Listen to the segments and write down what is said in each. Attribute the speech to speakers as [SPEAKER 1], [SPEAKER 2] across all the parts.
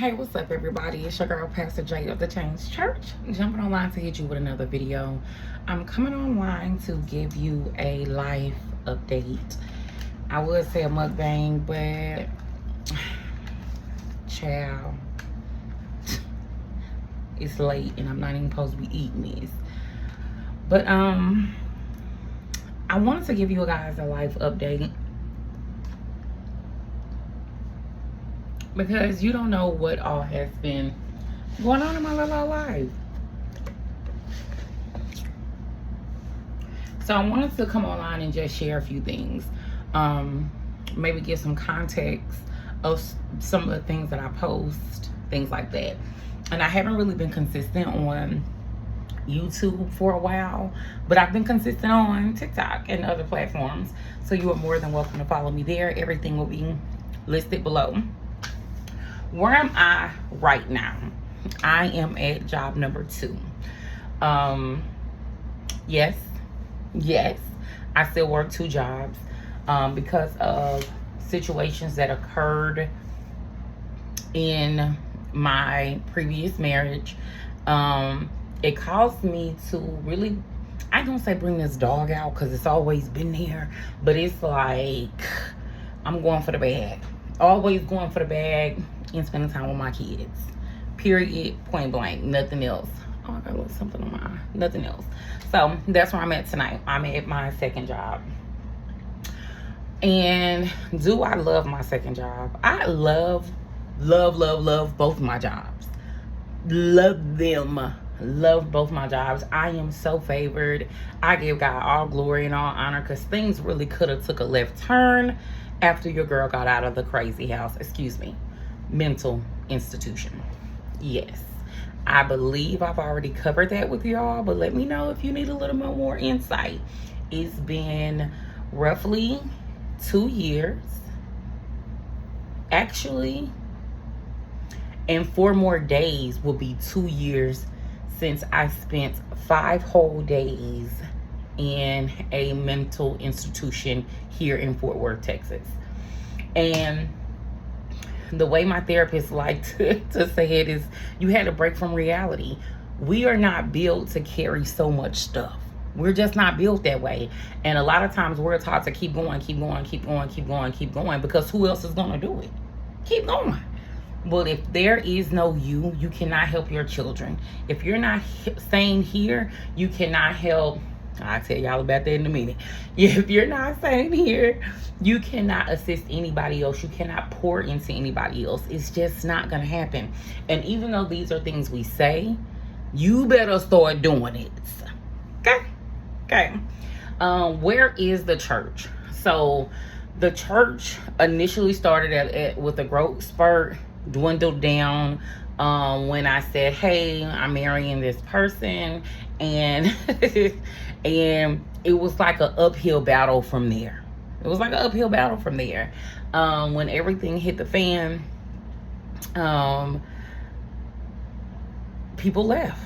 [SPEAKER 1] Hey, what's up, everybody? It's your girl, Pastor J of the Change Church, jumping online to hit you with another video. I'm coming online to give you a life update. I would say a mukbang, but child, it's late and I'm not even supposed to be eating this. But I wanted to give you guys a life update because you don't know what all has been going on in my little life. So I wanted to come online and just share a few things. Maybe give some context of some of the things that I post, things like that. And I haven't really been consistent on YouTube for a while, but I've been consistent on TikTok and other platforms. So you are more than welcome to follow me there. Everything will be listed below. Where am I right now? I am at job number 2. Yes, I still work 2 jobs because of situations that occurred in my previous marriage. It caused me to really, I don't say bring this dog out because it's always been there, but it's like I'm going for the bag. Always going for the bag and spending time with my kids. Period, point blank, nothing else. Oh, I got a little something on my eye. Nothing else. So that's where I'm at tonight. I'm at my second job. And do I love my second job? I love both my jobs. Love them. Love both my jobs. I am so favored. I give God all glory and all honor because things really could have took a left turn after your girl got out of the crazy house. Excuse me. Mental institution. Yes. I believe I've already covered that with y'all, but let me know if you need a little bit more insight. It's been roughly 2 years. Actually, and 4 more days will be 2 years since I spent 5 whole days in a mental institution here in Fort Worth, Texas. And the way my therapist liked to say it is, you had to break from reality. We are not built to carry so much stuff. We're just not built that way. And a lot of times we're taught to keep going, because who else is going to do it? Keep going. Well, if there is no you cannot help your children. If you're not sane here, you cannot help. I'll tell y'all about that in a minute. If you're not sane here, you cannot assist anybody else. You cannot pour into anybody else. It's just not going to happen. And even though these are things we say, you better start doing it. Okay. Where is the church? So the church initially started with a growth spurt, dwindled down when I said, hey, I'm marrying this person, and and it was like an uphill battle from there. When everything hit the fan, people left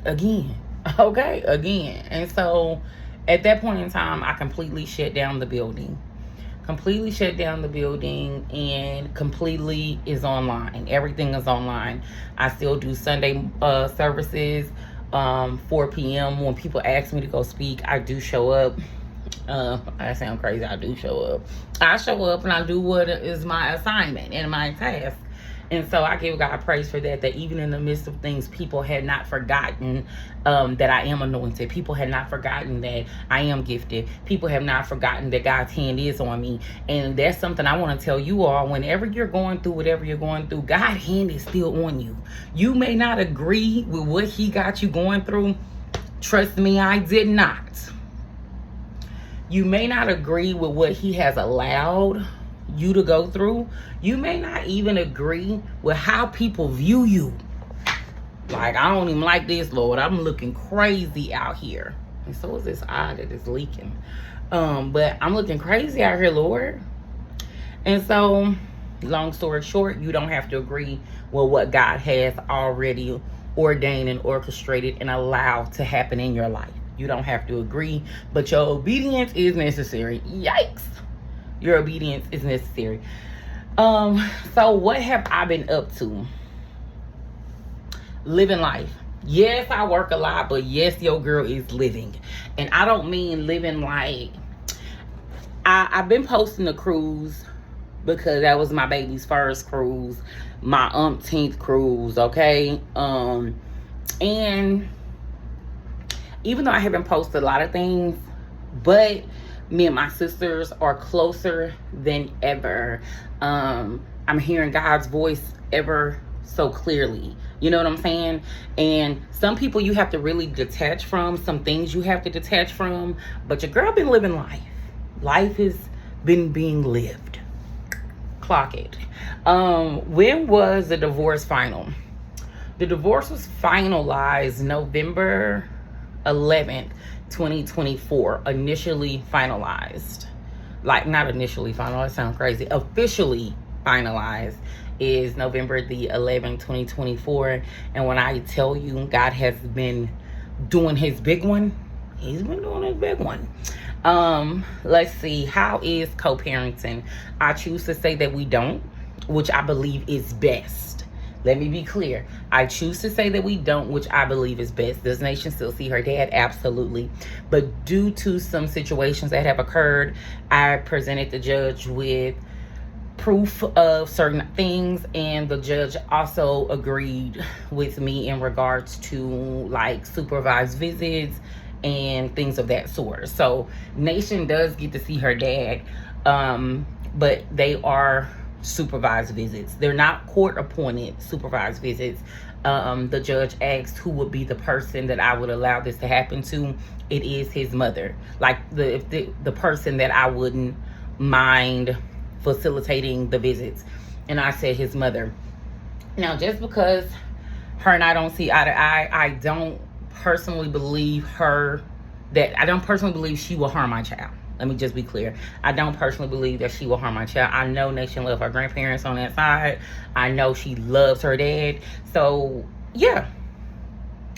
[SPEAKER 1] again. And so at that point in time, I completely shut down the building. And completely is online. Everything is online. I still do Sunday services, 4 p.m. When people ask me to go speak, I do show up. I sound crazy. I do show up. I show up and I do what is my assignment and my task. And so I give God praise for that even in the midst of things, people had not forgotten that I am anointed. People had not forgotten that I am gifted. People have not forgotten that God's hand is on me. And that's something I want to tell you all. Whenever you're going through whatever you're going through, God's hand is still on you. You may not agree with what he got you going through. Trust me, I did not. You may not agree with what he has allowed you to go through. You may not even agree with how people view you. Like, I don't even like this, Lord. I'm looking crazy out here. And so is this eye that is leaking. But I'm looking crazy out here, Lord. And so, long story short, you don't have to agree with what God has already ordained and orchestrated and allowed to happen in your life. You don't have to agree, but your obedience is necessary. Yikes. Your obedience is necessary. So what have I been up to? Living life. Yes, I work a lot, but yes, your girl is living. And I don't mean living like I've been posting a cruise because that was my baby's first cruise, my umpteenth cruise, okay? And even though I haven't posted a lot of things, but me and my sisters are closer than ever. I'm hearing God's voice ever so clearly. You know what I'm saying? And some people you have to really detach from, some things you have to detach from, but your girl been living life. Life has been being lived. Clock it. When was the divorce final? The divorce was finalized November 11th, 2024. Initially finalized. Like, not initially finalized, sounds crazy. Officially finalized is November the 11th, 2024. And when I tell you God has been doing his big one, he's been doing his big one. Let's see. How is co-parenting? I choose to say that we don't, which I believe is best. Let me be clear. I choose to say that we don't, which I believe is best. Does Nation still see her dad? Absolutely. But due to some situations that have occurred, I presented the judge with proof of certain things, and the judge also agreed with me in regards to like supervised visits and things of that sort. So Nation does get to see her dad, but they are supervised visits. They're not court appointed supervised visits. The judge asked who would be the person that I would allow this to happen to. It is his mother, like the person that I wouldn't mind facilitating the visits. And I said his mother. Now, just because her and I don't see eye to eye, I don't personally believe she will harm my child. Let me just be clear. I don't personally believe that she will harm my child. I know Nation loves her grandparents on that side. I know she loves her dad. So yeah,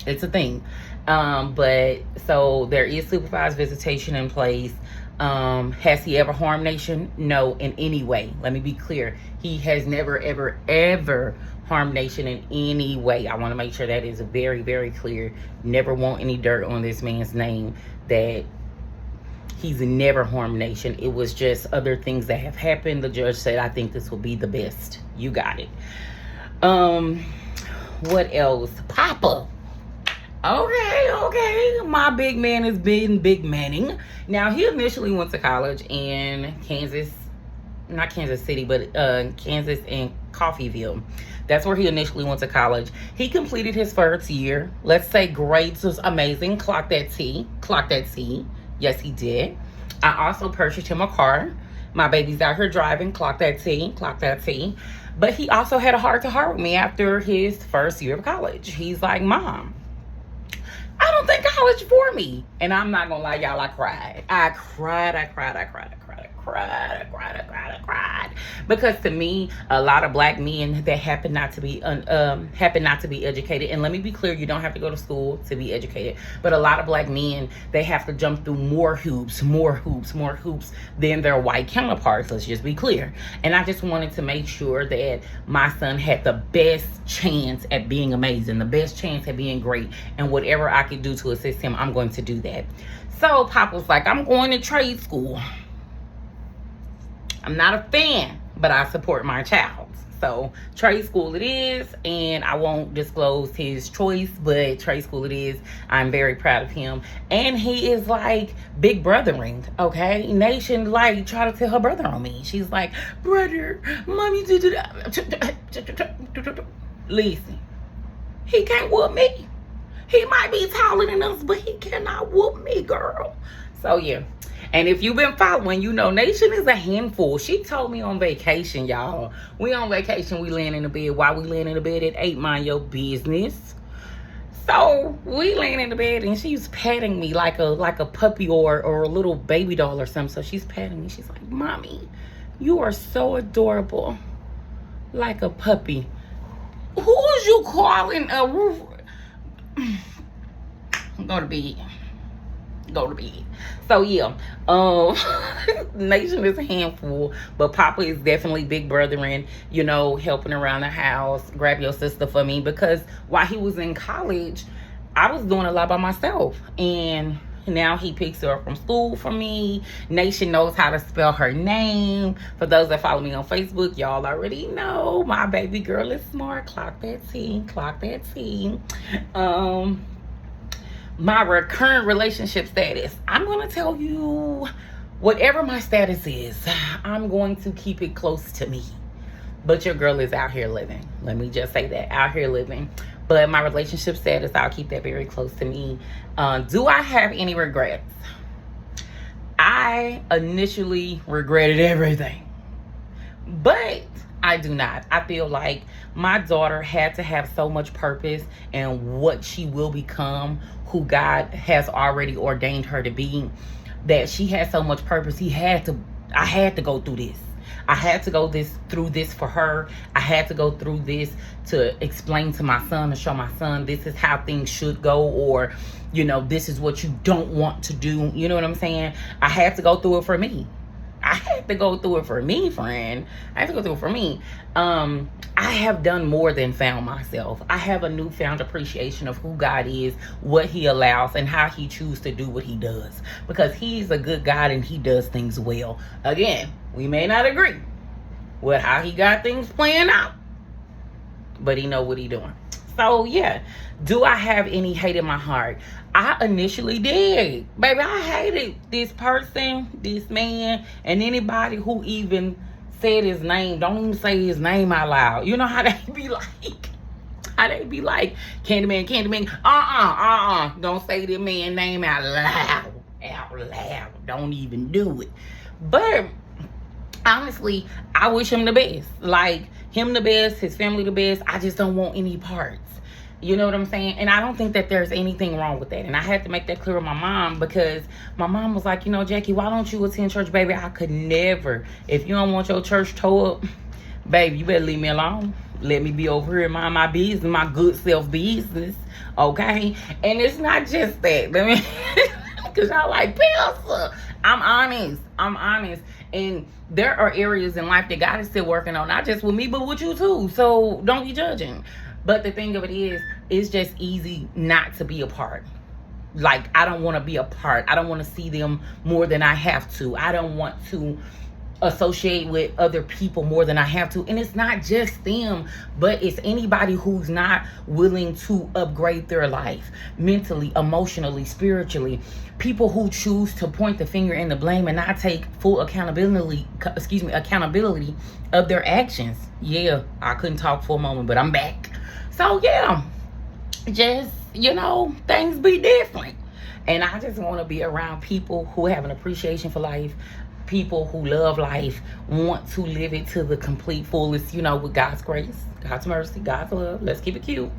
[SPEAKER 1] it's a thing. But so there is supervised visitation in place. Has he ever harmed Nation? No, in any way. Let me be clear. He has never, ever, ever harmed Nation in any way. I want to make sure that is very, very clear. Never want any dirt on this man's name that he's never harmed Nation. It was just other things that have happened. The judge said, I think this will be the best. You got it. What else? Papa. Okay. My big man has been big manning. Now, he initially went to college in Kansas, not Kansas City, but Kansas and Coffeyville. That's where he initially went to college. He completed his first year. Let's say grades was amazing. Clock that T. Yes, he did. I also purchased him a car. My baby's out here driving. Clock that T. But he also had a heart-to-heart with me after his first year of college. He's like, Mom, I don't think college for me. And I'm not gonna lie, y'all, I cried. I cried. Because to me, a lot of black men that happen not to be educated, and let me be clear, you don't have to go to school to be educated, but a lot of black men, they have to jump through more hoops than their white counterparts. Let's just be clear. And I just wanted to make sure that my son had the best chance at being amazing, the best chance at being great, and whatever I could do to assist him, I'm going to do that. So Pop was like, I'm going to trade school. I'm not a fan, but I support my child. So trade school it is, and I won't disclose his choice, but trade school it is. I'm very proud of him. And he is like big brothering, okay? Nation like try to tell her brother on me. She's like, brother, mommy did that. Listen, he can't whoop me. He might be taller than us, but he cannot whoop me, girl. So yeah. And if you've been following, you know Nation is a handful. She told me on vacation, y'all. We on vacation, we laying in the bed. Why we laying in the bed at 8? Mind your business. So we laying in the bed and she's patting me like a puppy or a little baby doll or something. So she's patting me. She's like, Mommy, you are so adorable. Like a puppy. Who is you calling a roof? Go to bed. go to bed. So yeah, Nation is a handful, but Papa is definitely big brothering, you know, helping around the house. Grab your sister for me, because while he was in college, I was doing a lot by myself, and now he picks her up from school for me. Nation knows how to spell her name. For those that follow me on Facebook, y'all already know my baby girl is smart. Clock that T. Clock that T. My current relationship status. I'm going to tell you whatever my status is. I'm going to keep it close to me. But your girl is out here living. Let me just say that. Out here living. But my relationship status, I'll keep that very close to me. Do I have any regrets? I initially regretted everything, but I do not. I feel like my daughter had to have so much purpose in what she will become, who God has already ordained her to be, that she had so much purpose. I had to go through this. I had to go through this for her. I had to go through this to explain to my son, to show my son this is how things should go, or, you know, this is what you don't want to do. You know what I'm saying? I had to go through it for me. I had to go through it for me, friend. I had to go through it for me. I have done more than found myself. I have a newfound appreciation of who God is, what he allows, and how he chooses to do what he does. Because he's a good God and he does things well. Again, we may not agree with how he got things playing out, but he know what he doing. So yeah, do I have any hate in my heart? I initially did. Baby, I hated this person, this man, and anybody who even said his name. Don't even say his name out loud. You know how they be like? How they be like, Candyman, Candyman. Don't say the man's name out loud. Out loud. Don't even do it. But honestly, I wish him the best. Like, him the best, his family the best. I just don't want any parts. You know what I'm saying? And I don't think that there's anything wrong with that. And I had to make that clear with my mom, because my mom was like, you know, Jackie, why don't you attend church, baby? I could never. If you don't want your church tore up, baby, you better leave me alone. Let me be over here and mind my business, my good self business. Okay? And it's not just that. Because y'all like, Pilsa. I'm honest. And there are areas in life that God is still working on, not just with me, but with you too. So don't be judging. But the thing of it is, it's just easy not to be a part. Like, I don't want to be a part. I don't want to see them more than I have to. I don't want to associate with other people more than I have to. And it's not just them, but it's anybody who's not willing to upgrade their life mentally, emotionally, spiritually. People who choose to point the finger and the blame and not take full accountability of their actions. Yeah, I couldn't talk for a moment, but I'm back. So yeah, just, you know, things be different. And I just want to be around people who have an appreciation for life, people who love life, want to live it to the complete fullest, you know, with God's grace, God's mercy, God's love. Let's keep it cute.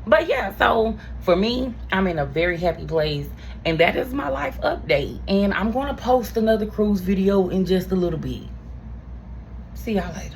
[SPEAKER 1] But yeah, so for me, I'm in a very happy place, and that is my life update. And I'm going to post another cruise video in just a little bit. See y'all later.